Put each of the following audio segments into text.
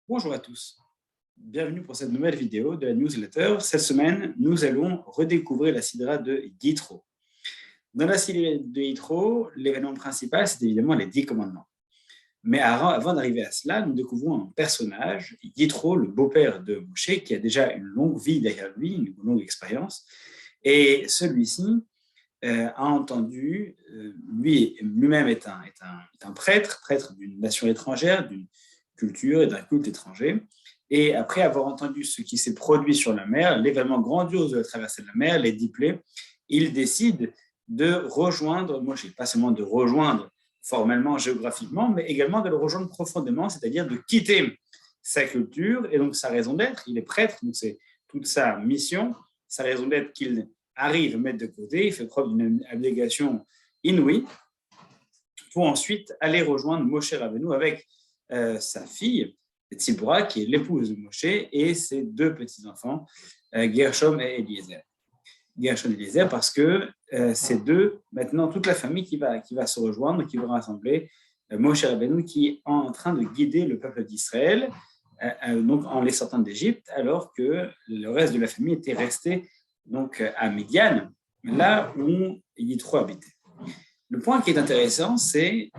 Bonjour à tous, bienvenue pour cette nouvelle vidéo de la newsletter. Cette semaine, nous allons redécouvrir la sidra de Yitro. Dans la sidra de Yitro, l'événement principal, c'est évidemment les 10 commandements. Mais avant d'arriver à cela, nous découvrons un personnage, Yitro, le beau-père de Moshe, qui a déjà une longue vie derrière lui, une longue expérience. Et celui-ci a entendu, lui-même est un prêtre d'une nation étrangère, d'une culture et d'un culte étranger. Et après avoir entendu ce qui s'est produit sur la mer, l'événement grandiose de la traversée de la mer, les 10 plaies, il décide de rejoindre Moshe, pas seulement de rejoindre formellement, géographiquement, mais également de le rejoindre profondément, c'est-à-dire de quitter sa culture et donc sa raison d'être. Il est prêtre, donc c'est toute sa mission, sa raison d'être qu'il arrive à mettre de côté, il fait preuve d'une abnégation inouïe pour ensuite aller rejoindre Moshe Rabbeinu avec sa fille, Tzipora, qui est l'épouse de Moshe, et ses deux petits-enfants, Gershom et Eliezer. Gershom et Eliezer, parce que c'est deux, maintenant, toute la famille qui va se rejoindre, qui va rassembler Moshe Rabbeinu, qui est en train de guider le peuple d'Israël, donc en les sortant d'Égypte, alors que le reste de la famille était resté donc, à Midian, là où Yitro habitait. Le point qui est intéressant, c'est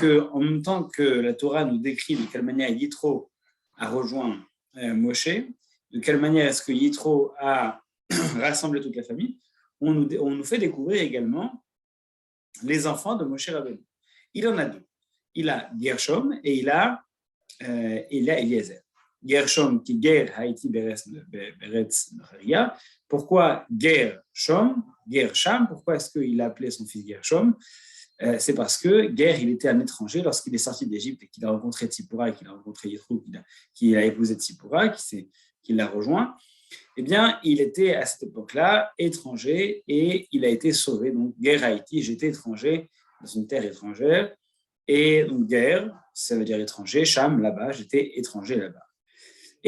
qu'en même temps que la Torah nous décrit de quelle manière Yitro a rejoint Moshe, de quelle manière est-ce que Yitro a rassemblé toute la famille, on nous fait découvrir également les enfants de Moshe Rabbeinu. Il en a deux. Il a Gershom et il a Eliezer. Gershom qui Ger Haïti Beretz Nacharia. Pourquoi Gershom, Gersham, pourquoi est-ce qu'il a appelé son fils Gershom? C'est parce que Ger, il était un étranger lorsqu'il est sorti d'Égypte et qu'il a rencontré Tzipora et qu'il a rencontré Yitro, qu'il a épousé Tzipora, qui l'a rejoint. Eh bien, il était à cette époque-là étranger et il a été sauvé. Donc, Ger Haïti, j'étais étranger dans une terre étrangère. Et donc, Ger, ça veut dire étranger, Sham, là-bas, j'étais étranger là-bas.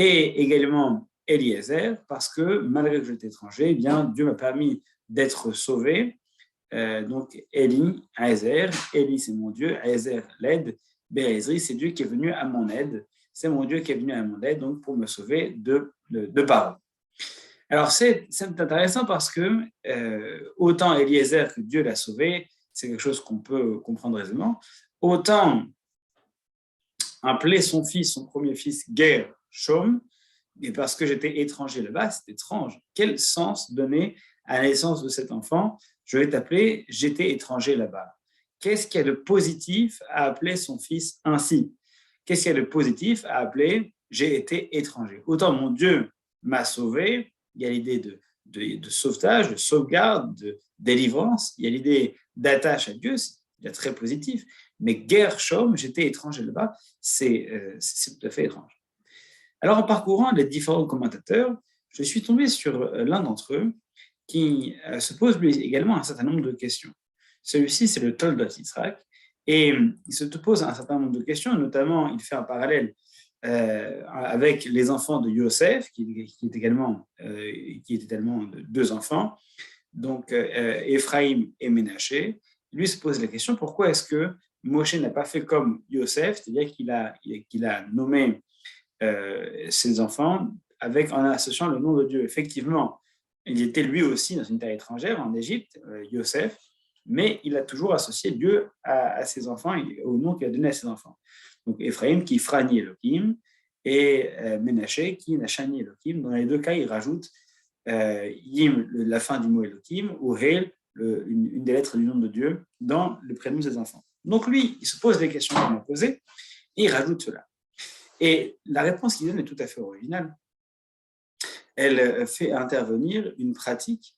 Et également Eliezer, parce que malgré que j'étais étranger, eh bien, Dieu m'a permis d'être sauvé. Donc, Eli, Aézer, Eli, c'est mon Dieu, Aézer, l'aide, Béhézri, c'est Dieu qui est venu à mon aide. C'est mon Dieu qui est venu à mon aide, donc pour me sauver de Paro. Alors, c'est intéressant parce que autant Eliezer que Dieu l'a sauvé, c'est quelque chose qu'on peut comprendre aisément, autant appeler son fils, son premier fils, Gershom, et parce que j'étais étranger là-bas, c'est étrange. Quel sens donner à la naissance de cet enfant? Je vais t'appeler, j'étais étranger là-bas. Qu'est-ce qu'il y a de positif à appeler son fils ainsi? Qu'est-ce qu'il y a de positif à appeler j'ai été étranger? Autant mon Dieu m'a sauvé, il y a l'idée de sauvetage, de sauvegarde, de délivrance, il y a l'idée d'attache à Dieu, c'est très positif. Mais Gershom, j'étais étranger là-bas, c'est tout à fait étrange. Alors, en parcourant les différents commentateurs, je suis tombé sur l'un d'entre eux qui se pose lui également un certain nombre de questions. Celui-ci, c'est le Toldot Yitzhak, et il se pose un certain nombre de questions, notamment il fait un parallèle avec les enfants de Yosef, qui est également deux enfants, donc Ephraim et Ménaché. Lui se pose la question, pourquoi est-ce que Moshe n'a pas fait comme Yosef, c'est-à-dire qu'il a nommé ses enfants en associant le nom de Dieu. Effectivement, il était lui aussi dans une terre étrangère, en Égypte, Yosef, mais il a toujours associé Dieu à ses enfants, au nom qu'il a donné à ses enfants. Donc Ephraim qui Frani Elohim et Ménaché qui Nachani Elohim. Dans les deux cas, il rajoute Yim, la fin du mot Elohim, ou Hel, une des lettres du nom de Dieu, dans le prénom de ses enfants. Donc lui, il se pose des questions qu'on m'a posées et il rajoute cela. Et la réponse qu'il donne est tout à fait originale. Elle fait intervenir une pratique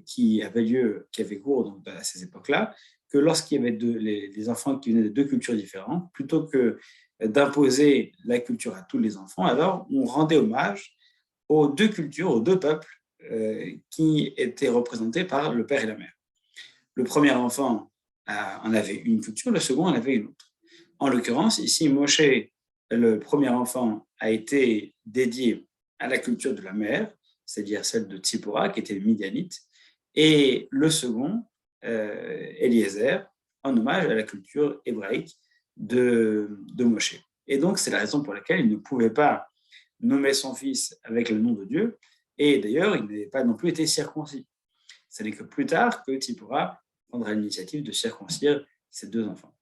qui avait cours donc, à ces époques-là, que lorsqu'il y avait les enfants qui venaient de deux cultures différentes, plutôt que d'imposer la culture à tous les enfants, alors on rendait hommage aux deux cultures, aux deux peuples qui étaient représentés par le père et la mère. Le premier enfant en avait une culture, le second en avait une autre. En l'occurrence, ici, Moshe, le premier enfant, a été dédié à la culture de la mère, c'est-à-dire celle de Tzipora, qui était midianite, et le second, Eliezer, en hommage à la culture hébraïque de Moshe. Et donc, c'est la raison pour laquelle il ne pouvait pas nommer son fils avec le nom de Dieu. Et d'ailleurs, il n'avait pas non plus été circoncis. Ce n'est que plus tard que Tzipora prendra l'initiative de circoncire ses deux enfants.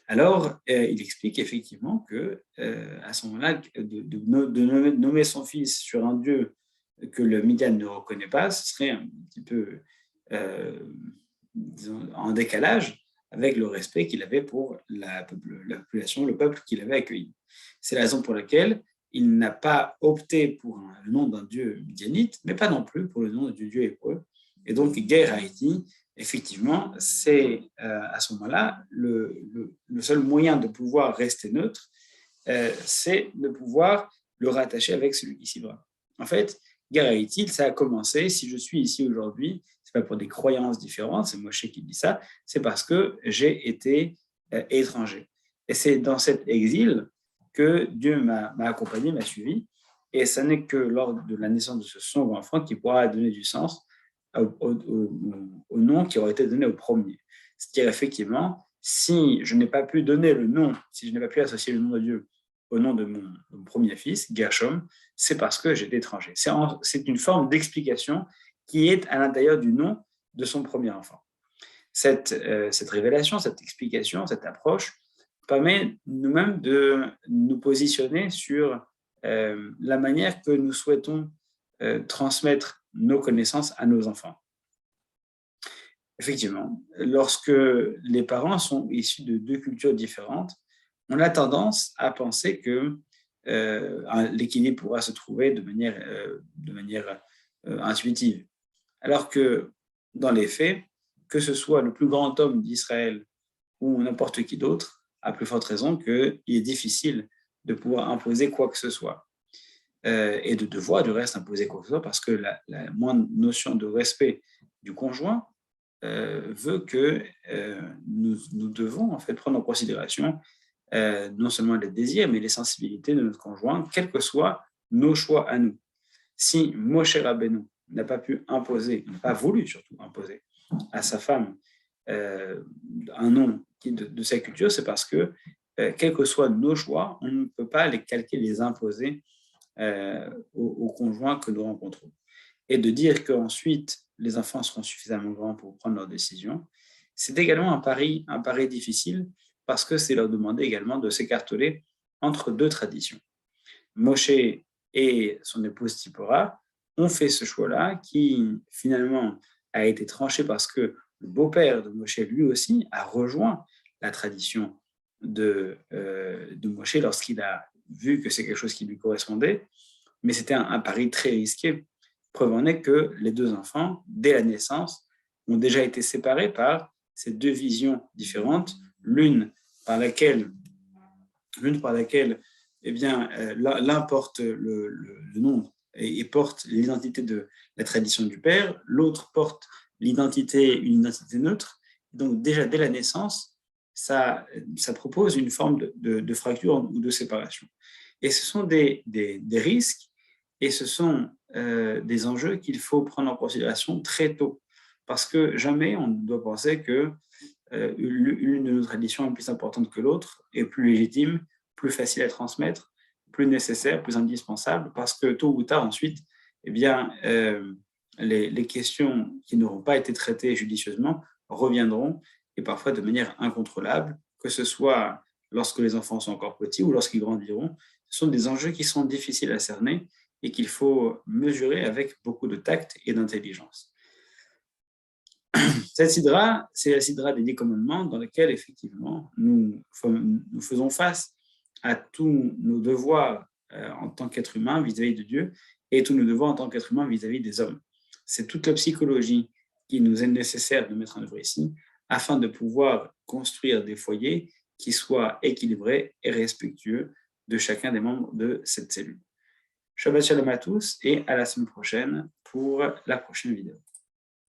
Alors, il explique effectivement que à ce moment-là, de nommer son fils sur un dieu que le Midian ne reconnaît pas, ce serait un petit peu disons, en décalage avec le respect qu'il avait pour la population, le peuple qu'il avait accueilli. C'est la raison pour laquelle il n'a pas opté pour le nom d'un dieu midianite, mais pas non plus pour le nom du dieu hébreu. Et donc, Ger Haïti, effectivement, c'est à ce moment-là le seul moyen de pouvoir rester neutre, c'est de pouvoir le rattacher avec celui qui s'y va. En fait, Ger Haïti, ça a commencé, si je suis ici aujourd'hui, ce n'est pas pour des croyances différentes, c'est Moshe qui dit ça, c'est parce que j'ai été étranger. Et c'est dans cet exil que Dieu m'a accompagné, m'a suivi, et ce n'est que lors de la naissance de ce second enfant qu'il pourra donner du sens au nom qui aurait été donné au premier. C'est-à-dire, effectivement, si je n'ai pas pu donner le nom, si je n'ai pas pu associer le nom de Dieu au nom de mon premier fils, Gershom, c'est parce que j'étais étranger. C'est une forme d'explication qui est à l'intérieur du nom de son premier enfant. Cette révélation, cette explication, cette approche permet nous-mêmes de nous positionner sur la manière que nous souhaitons transmettre nos connaissances à nos enfants. Effectivement, lorsque les parents sont issus de deux cultures différentes, on a tendance à penser que l'équilibre pourra se trouver de manière intuitive. Alors que, dans les faits, que ce soit le plus grand homme d'Israël ou n'importe qui d'autre, à plus forte raison qu'il est difficile de pouvoir imposer quoi que ce soit. Et de devoir, du reste, imposer quoi que ce soit, parce que la moindre notion de respect du conjoint veut que nous devons en fait prendre en considération non seulement les désirs, mais les sensibilités de notre conjoint, quels que soient nos choix à nous. Si Moshe Rabbeinu n'a pas pu imposer, n'a pas voulu surtout imposer à sa femme un nom de sa culture, c'est parce que, quels que soient nos choix, on ne peut pas les calquer, les imposer aux conjoints que nous rencontrons. Et de dire qu'ensuite, les enfants seront suffisamment grands pour prendre leurs décisions, c'est également un pari difficile parce que c'est leur demander également de s'écarteler entre deux traditions. Moshe et son épouse Tzipora ont fait ce choix-là qui finalement a été tranché parce que le beau-père de Moshe, lui aussi, a rejoint la tradition de Moshe lorsqu'il a vu que c'est quelque chose qui lui correspondait, mais c'était un pari très risqué. Preuve en est que les deux enfants, dès la naissance, ont déjà été séparés par ces deux visions différentes, l'une par laquelle eh bien, l'un porte le nom et porte l'identité de la tradition du père, l'autre porte une identité neutre. Donc déjà dès la naissance, ça propose une forme de fracture ou de séparation. Et ce sont des risques et ce sont des enjeux qu'il faut prendre en considération très tôt. Parce que jamais on ne doit penser que l'une de nos traditions est plus importante que l'autre et plus légitime, plus facile à transmettre, plus nécessaire, plus indispensable, parce que tôt ou tard ensuite, eh bien, les questions qui n'auront pas été traitées judicieusement reviendront, et parfois de manière incontrôlable, que ce soit lorsque les enfants sont encore petits ou lorsqu'ils grandiront. Ce sont des enjeux qui sont difficiles à cerner et qu'il faut mesurer avec beaucoup de tact et d'intelligence. Cette sidra, c'est la sidra des 10 commandements dans laquelle, effectivement, nous faisons face à tous nos devoirs en tant qu'être humain vis-à-vis de Dieu et tous nos devoirs en tant qu'être humain vis-à-vis des hommes. C'est toute la psychologie qui nous est nécessaire de mettre en œuvre ici afin de pouvoir construire des foyers qui soient équilibrés et respectueux de chacun des membres de cette cellule. Shabbat shalom à tous et à la semaine prochaine pour la prochaine vidéo.